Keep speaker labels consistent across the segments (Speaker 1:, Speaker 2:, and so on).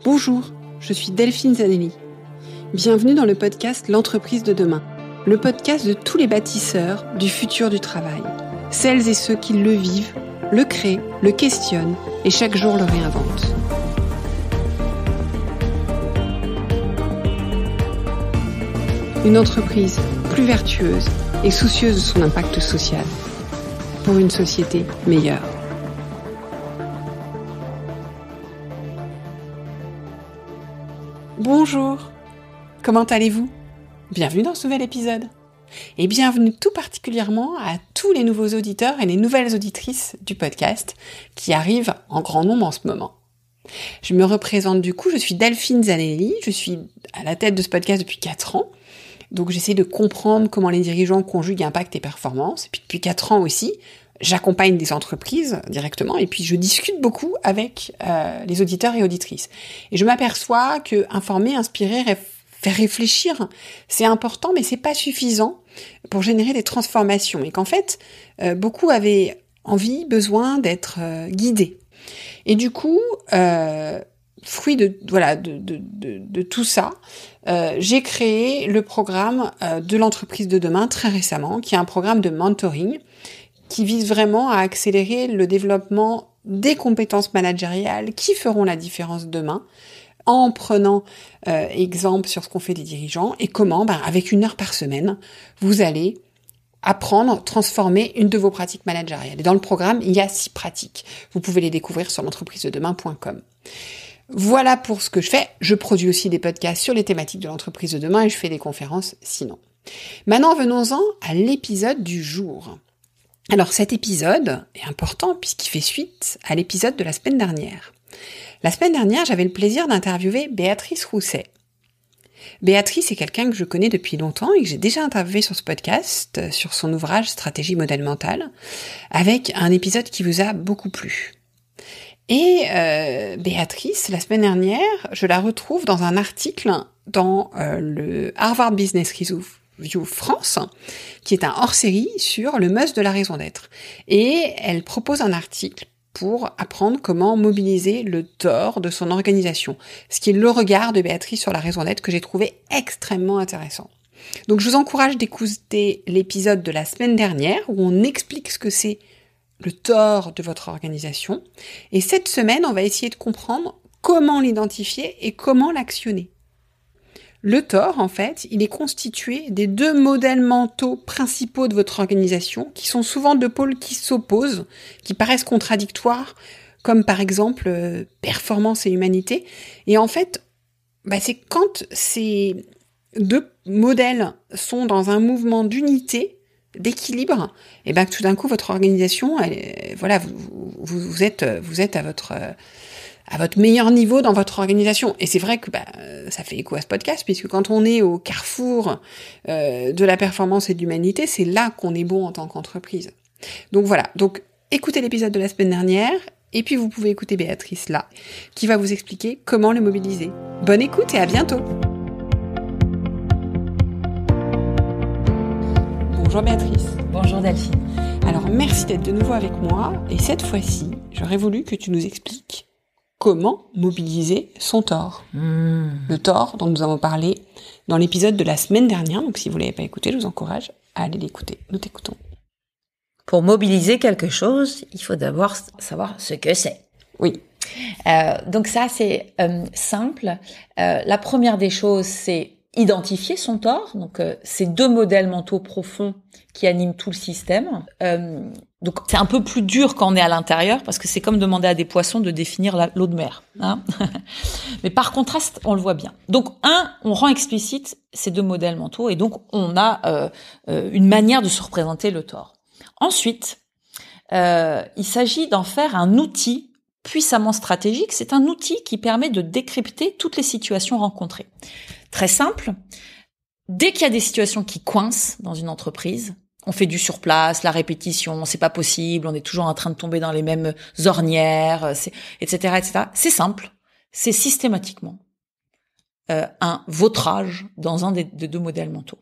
Speaker 1: Bonjour, je suis Delphine Zanelli. Bienvenue dans le podcast L'entreprise de demain, le podcast de tous les bâtisseurs du futur du travail. Celles et ceux qui le vivent, le créent, le questionnent et chaque jour le réinventent. Une entreprise plus vertueuse et soucieuse de son impact social pour une société meilleure. Bonjour, comment allez-vous ? Bienvenue dans ce nouvel épisode. Et bienvenue tout particulièrement à tous les nouveaux auditeurs et les nouvelles auditrices du podcast qui arrivent en grand nombre en ce moment. Je me représente du coup, je suis Delphine Zanelli, je suis à la tête de ce podcast depuis 4 ans. Donc j'essaie de comprendre comment les dirigeants conjuguent impact et performance. Et puis depuis 4 ans aussi, j'accompagne des entreprises directement et puis je discute beaucoup avec les auditeurs et auditrices. Et je m'aperçois que informer, inspirer, faire réfléchir, c'est important, mais c'est pas suffisant pour générer des transformations. Et qu'en fait, beaucoup avaient envie, besoin d'être guidés. Et du coup, fruit de tout ça, j'ai créé le programme de l'entreprise de demain très récemment, qui est un programme de mentoring qui vise vraiment à accélérer le développement des compétences managériales qui feront la différence demain, en prenant exemple sur ce qu'ont fait les dirigeants et comment, avec 1 heure par semaine, vous allez apprendre, transformer une de vos pratiques managériales. Et dans le programme, il y a 6 pratiques. Vous pouvez les découvrir sur l'entreprisededemain.com. Voilà pour ce que je fais. Je produis aussi des podcasts sur les thématiques de l'entreprise de demain et je fais des conférences sinon. Maintenant, venons-en à l'épisode du jour. Alors cet épisode est important puisqu'il fait suite à l'épisode de la semaine dernière. La semaine dernière, j'avais le plaisir d'interviewer Béatrice Rousset. Béatrice est quelqu'un que je connais depuis longtemps et que j'ai déjà interviewé sur ce podcast, sur son ouvrage Stratégie modèle mental, avec un épisode qui vous a beaucoup plu. Et Béatrice, la semaine dernière, je la retrouve dans un article dans le Harvard Business Review France, qui est un hors-série sur le must de la raison d'être. Et elle propose un article pour apprendre comment mobiliser le tort de son organisation, ce qui est le regard de Béatrice sur la raison d'être que j'ai trouvé extrêmement intéressant. Donc je vous encourage d'écouter l'épisode de la semaine dernière où on explique ce que c'est le tort de votre organisation. Et cette semaine, on va essayer de comprendre comment l'identifier et comment l'actionner. Le tort, en fait, il est constitué des 2 modèles mentaux principaux de votre organisation, qui sont souvent 2 pôles qui s'opposent, qui paraissent contradictoires, comme par exemple performance et humanité. Et en fait, c'est quand ces 2 modèles sont dans un mouvement d'unité, d'équilibre, et que tout d'un coup votre organisation, vous êtes à votre meilleur niveau dans votre organisation. Et c'est vrai que ça fait écho à ce podcast, puisque quand on est au carrefour de la performance et de l'humanité, c'est là qu'on est bon en tant qu'entreprise. Donc voilà, donc écoutez l'épisode de la semaine dernière, et puis vous pouvez écouter Béatrice là, qui va vous expliquer comment le mobiliser. Bonne écoute et à bientôt. Bonjour Béatrice.
Speaker 2: Bonjour Delphine.
Speaker 1: Alors merci d'être de nouveau avec moi, et cette fois-ci, j'aurais voulu que tu nous expliques comment mobiliser son tort. Le tort dont nous avons parlé dans l'épisode de la semaine dernière. Donc si vous ne l'avez pas écouté, je vous encourage à aller l'écouter. Nous t'écoutons.
Speaker 2: Pour mobiliser quelque chose, il faut d'abord savoir ce que c'est.
Speaker 1: Oui.
Speaker 2: Donc ça, c'est simple. La première des choses, c'est identifier son tort. Donc ces 2 modèles mentaux profonds qui animent tout le système. Donc c'est un peu plus dur quand on est à l'intérieur parce que c'est comme demander à des poissons de définir l'eau de mer. Hein. Mais par contraste, on le voit bien. Donc on rend explicite ces 2 modèles mentaux et donc on a une manière de se représenter le tort. Ensuite, il s'agit d'en faire un outil puissamment stratégique. C'est un outil qui permet de décrypter toutes les situations rencontrées. Très simple. Dès qu'il y a des situations qui coincent dans une entreprise, on fait du surplace, la répétition, c'est pas possible, on est toujours en train de tomber dans les mêmes ornières, etc., etc. C'est simple. C'est systématiquement un vautrage dans un des 2 modèles mentaux.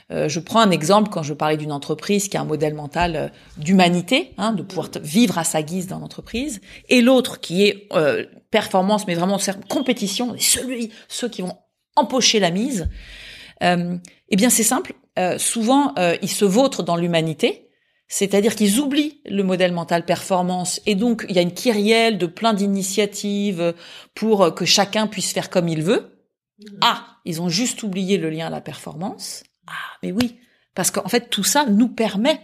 Speaker 2: Je prends un exemple quand je parlais d'une entreprise qui a un modèle mental d'humanité, de pouvoir vivre à sa guise dans l'entreprise, et l'autre qui est performance, mais vraiment compétition, ceux qui vont empocher la mise. Eh bien, c'est simple. Souvent, ils se vautrent dans l'humanité, c'est-à-dire qu'ils oublient le modèle mental performance, et donc il y a une kyrielle de plein d'initiatives pour que chacun puisse faire comme il veut. Ils ont juste oublié le lien à la performance. Mais oui, parce qu'en fait, tout ça nous permet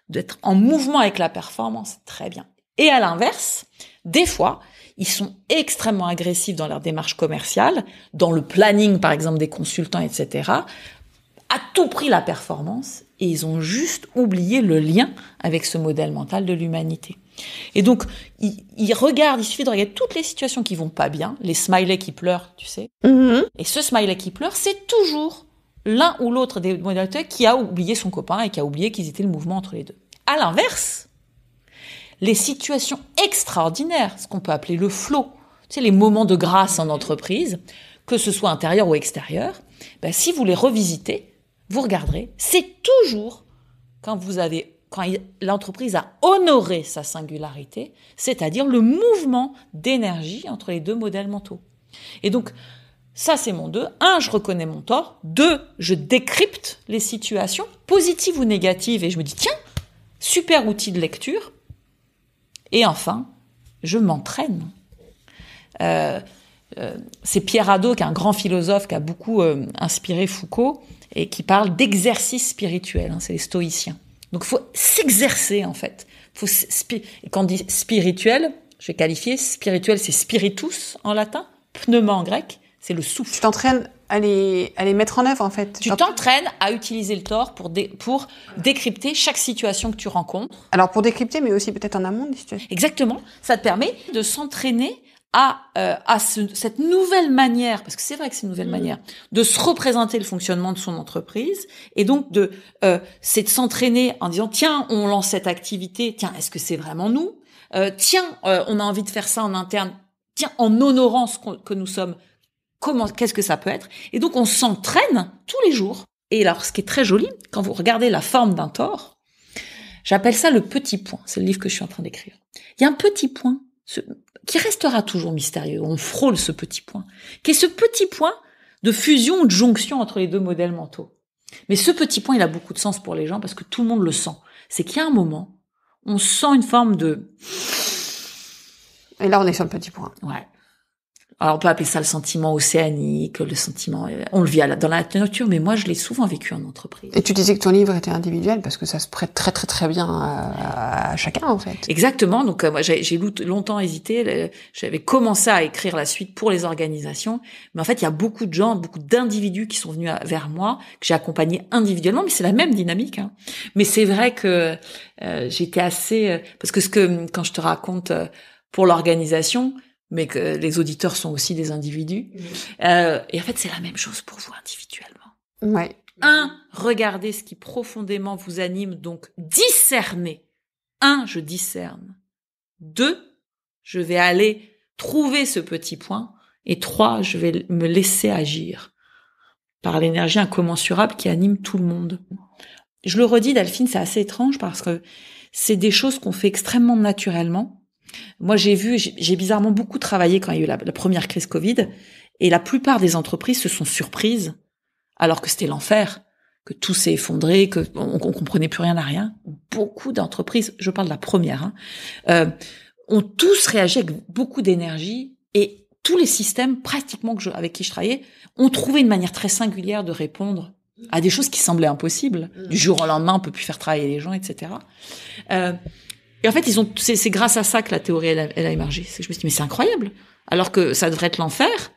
Speaker 2: d'être en mouvement avec la performance. Très bien. Et à l'inverse, des fois, ils sont extrêmement agressifs dans leur démarche commerciale, dans le planning, par exemple, des consultants, etc., à tout prix la performance, et ils ont juste oublié le lien avec ce modèle mental de l'humanité. Et donc, il suffit de regarder toutes les situations qui vont pas bien, les smileys qui pleurent, tu sais. Et ce smiley qui pleure, c'est toujours l'un ou l'autre des modèles qui a oublié son copain et qui a oublié qu'ils étaient le mouvement entre les deux. À l'inverse, les situations extraordinaires, ce qu'on peut appeler le flow, tu sais, les moments de grâce en entreprise, que ce soit intérieur ou extérieur, si vous les revisitez, vous regarderez, c'est toujours quand l'entreprise a honoré sa singularité, c'est-à-dire le mouvement d'énergie entre les deux modèles mentaux. Et donc, ça, c'est mon 2. 1, je reconnais mon tort. 2, je décrypte les situations, positives ou négatives, et je me dis, tiens, super outil de lecture. Et enfin, je m'entraîne. C'est Pierre Hadot, qui est un grand philosophe, qui a beaucoup inspiré Foucault, et qui parle d'exercice spirituel. C'est les stoïciens. Donc, il faut s'exercer, en fait. Et quand on dit spirituel, je vais qualifier, spirituel, c'est spiritus en latin, pneuma en grec, c'est le souffle.
Speaker 1: Tu t'entraînes à les mettre en œuvre, en fait.
Speaker 2: Tu t'entraînes à utiliser le tort pour décrypter chaque situation que tu rencontres.
Speaker 1: Alors, pour décrypter, mais aussi peut-être en amont des situations.
Speaker 2: Exactement. Ça te permet de s'entraîner à cette nouvelle manière, parce que c'est vrai que c'est une nouvelle manière, de se représenter le fonctionnement de son entreprise, et donc c'est de s'entraîner en disant, tiens, on lance cette activité, tiens, est-ce que c'est vraiment nous? Tiens, on a envie de faire ça en interne, tiens, en honorant que nous sommes, qu'est-ce que ça peut être? Et donc, on s'entraîne tous les jours. Et alors, ce qui est très joli, quand vous regardez la forme d'un tort, j'appelle ça le petit point. C'est le livre que je suis en train d'écrire. Il y a un petit point qui restera toujours mystérieux. On frôle ce petit point, qui est ce petit point de fusion ou de jonction entre les deux modèles mentaux. Mais ce petit point, il a beaucoup de sens pour les gens parce que tout le monde le sent. C'est qu'il y a un moment, on sent une forme de...
Speaker 1: Et là, on est sur le petit point.
Speaker 2: Ouais. Alors, on peut appeler ça le sentiment océanique, le sentiment... On le vit dans la nature, mais moi, je l'ai souvent vécu en entreprise.
Speaker 1: Et tu disais que ton livre était individuel, parce que ça se prête très, très, très bien à chacun, en fait.
Speaker 2: Exactement. Donc, moi, j'ai longtemps hésité. J'avais commencé à écrire la suite pour les organisations. Mais en fait, il y a beaucoup de gens, beaucoup d'individus qui sont venus vers moi, que j'ai accompagnés individuellement. Mais c'est la même dynamique. Mais c'est vrai que j'étais assez... Parce que quand je te raconte pour l'organisation... mais que les auditeurs sont aussi des individus. Et en fait, c'est la même chose pour vous individuellement.
Speaker 1: Ouais.
Speaker 2: 1, regardez ce qui profondément vous anime, donc discernez. 1, je discerne. 2, je vais aller trouver ce petit point. Et 3, je vais me laisser agir par l'énergie incommensurable qui anime tout le monde. Je le redis, Delphine, c'est assez étrange parce que c'est des choses qu'on fait extrêmement naturellement. Moi, j'ai bizarrement beaucoup travaillé quand il y a eu la première crise Covid, et la plupart des entreprises se sont surprises, alors que c'était l'enfer, que tout s'est effondré, que on comprenait plus rien à rien. Beaucoup d'entreprises, je parle de la première, ont tous réagi avec beaucoup d'énergie, et tous les systèmes, pratiquement avec qui je travaillais, ont trouvé une manière très singulière de répondre à des choses qui semblaient impossibles. Du jour au lendemain, on peut plus faire travailler les gens, etc. Et en fait, c'est grâce à ça que la théorie, elle a émergé. Je me suis dit, mais c'est incroyable. Alors que ça devrait être l'enfer,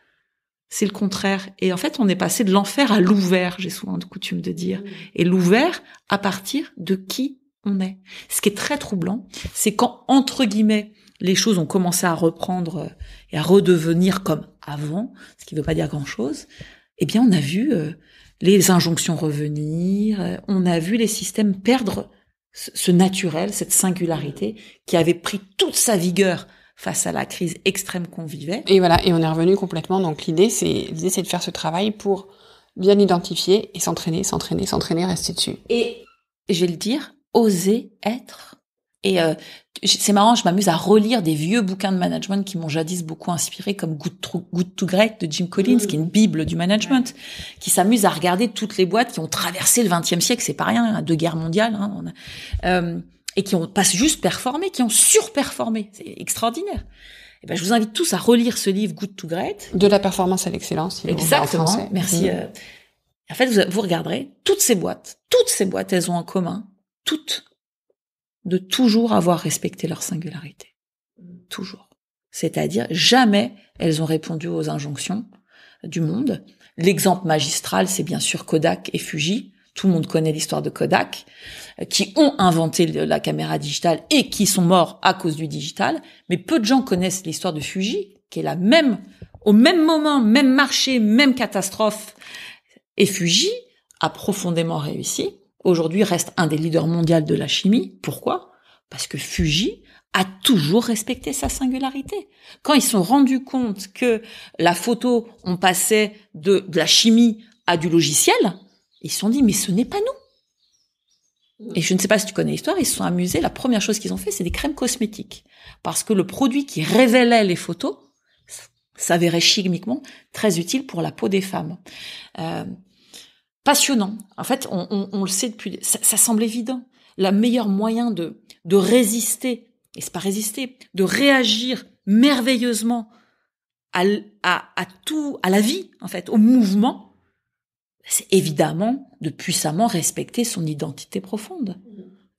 Speaker 2: c'est le contraire. Et en fait, on est passé de l'enfer à l'ouvert, j'ai souvent de coutume de dire. Et l'ouvert à partir de qui on est. Ce qui est très troublant, c'est quand, entre guillemets, les choses ont commencé à reprendre et à redevenir comme avant, ce qui ne veut pas dire grand-chose, eh bien, on a vu les injonctions revenir, on a vu les systèmes perdre ce naturel, cette singularité qui avait pris toute sa vigueur face à la crise extrême qu'on vivait.
Speaker 1: Et voilà, et on est revenu complètement. Donc l'idée c'est de faire ce travail pour bien identifier et s'entraîner, rester dessus.
Speaker 2: Et je vais le dire, oser être. Et c'est marrant, je m'amuse à relire des vieux bouquins de management qui m'ont jadis beaucoup inspiré, comme Good to Great de Jim Collins, qui est une bible du management, qui s'amuse à regarder toutes les boîtes qui ont traversé le XXe siècle, c'est pas rien, 2 guerres mondiales, et qui ont pas juste performé, qui ont surperformé. C'est extraordinaire. Et ben, je vous invite tous à relire ce livre Good to Great.
Speaker 1: De la performance à l'excellence.
Speaker 2: Exactement. Merci. En fait, vous regarderez toutes ces boîtes, elles ont en commun, toutes, de toujours avoir respecté leur singularité. Toujours. C'est-à-dire, jamais elles ont répondu aux injonctions du monde. L'exemple magistral, c'est bien sûr Kodak et Fuji. Tout le monde connaît l'histoire de Kodak, qui ont inventé la caméra digitale et qui sont morts à cause du digital. Mais peu de gens connaissent l'histoire de Fuji, qui est au même moment, même marché, même catastrophe. Et Fuji a profondément réussi. Aujourd'hui, reste un des leaders mondiaux de la chimie. Pourquoi ? Parce que Fuji a toujours respecté sa singularité. Quand ils se sont rendus compte que la photo, on passait de la chimie à du logiciel, ils se sont dit, mais ce n'est pas nous. Et je ne sais pas si tu connais l'histoire, ils se sont amusés. La première chose qu'ils ont fait, c'est des crèmes cosmétiques. Parce que le produit qui révélait les photos s'avérait chimiquement très utile pour la peau des femmes. Passionnant. En fait, on le sait depuis, ça semble évident. Le meilleur moyen de résister, et c'est pas résister, de réagir merveilleusement à tout, à la vie, en fait, au mouvement, c'est évidemment de puissamment respecter son identité profonde.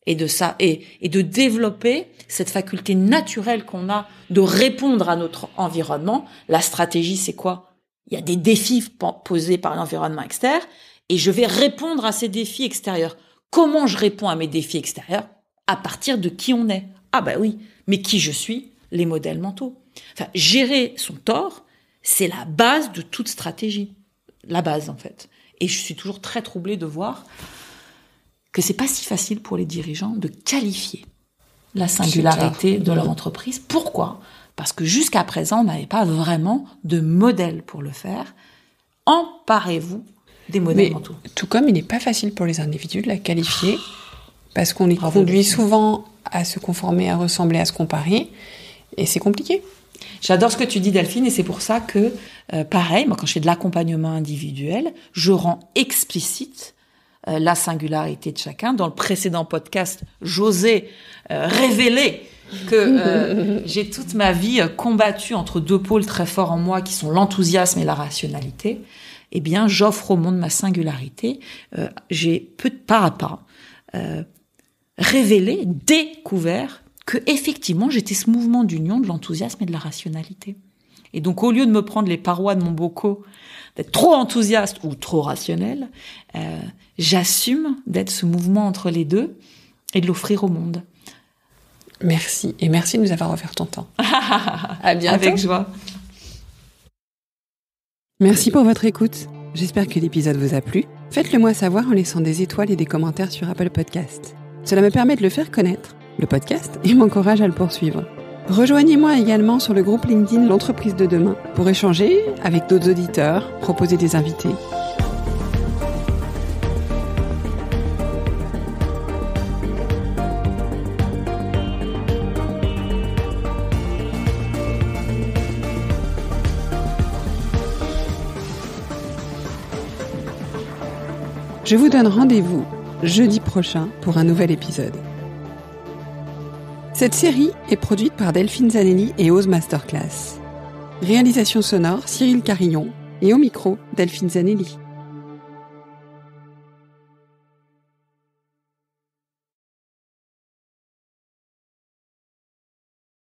Speaker 2: Et de développer cette faculté naturelle qu'on a de répondre à notre environnement. La stratégie, c'est quoi? Il y a des défis posés par l'environnement extérieur, et je vais répondre à ces défis extérieurs. Comment je réponds à mes défis extérieurs? À partir de qui on est. Ah bah oui, mais qui je suis? Les modèles mentaux. Enfin, gérer son tort, c'est la base de toute stratégie. La base, en fait. Et je suis toujours très troublée de voir que c'est pas si facile pour les dirigeants de qualifier la singularité de leur entreprise. Pourquoi? Parce que jusqu'à présent, on n'avait pas vraiment de modèle pour le faire. Emparez-vous des modèles mentaux.
Speaker 1: Tout comme il n'est pas facile pour les individus de la qualifier, parce qu'on les conduit souvent à se conformer, à ressembler, à se comparer, et c'est compliqué.
Speaker 2: J'adore ce que tu dis, Delphine, et c'est pour ça que, pareil, moi, quand je fais de l'accompagnement individuel, je rends explicite la singularité de chacun. Dans le précédent podcast, j'osais révéler que j'ai toute ma vie combattu entre 2 pôles très forts en moi, qui sont l'enthousiasme et la rationalité. Eh bien, j'offre au monde ma singularité. J'ai pas à pas révélé, découvert que effectivement j'étais ce mouvement d'union de l'enthousiasme et de la rationalité. Et donc, au lieu de me prendre les parois de mon boco, d'être trop enthousiaste ou trop rationnel, j'assume d'être ce mouvement entre les deux et de l'offrir au monde.
Speaker 1: Merci, et merci de nous avoir offert ton temps. À bientôt.
Speaker 2: Avec joie.
Speaker 1: Merci pour votre écoute. J'espère que l'épisode vous a plu. Faites-le moi savoir en laissant des étoiles et des commentaires sur Apple Podcast. Cela me permet de le faire connaître, le podcast, et m'encourage à le poursuivre. Rejoignez-moi également sur le groupe LinkedIn L'Entreprise de demain pour échanger avec d'autres auditeurs, proposer des invités. Je vous donne rendez-vous jeudi prochain pour un nouvel épisode. Cette série est produite par Delphine Zanelli et Ose Masterclass. Réalisation sonore, Cyril Carillon. Et au micro, Delphine Zanelli.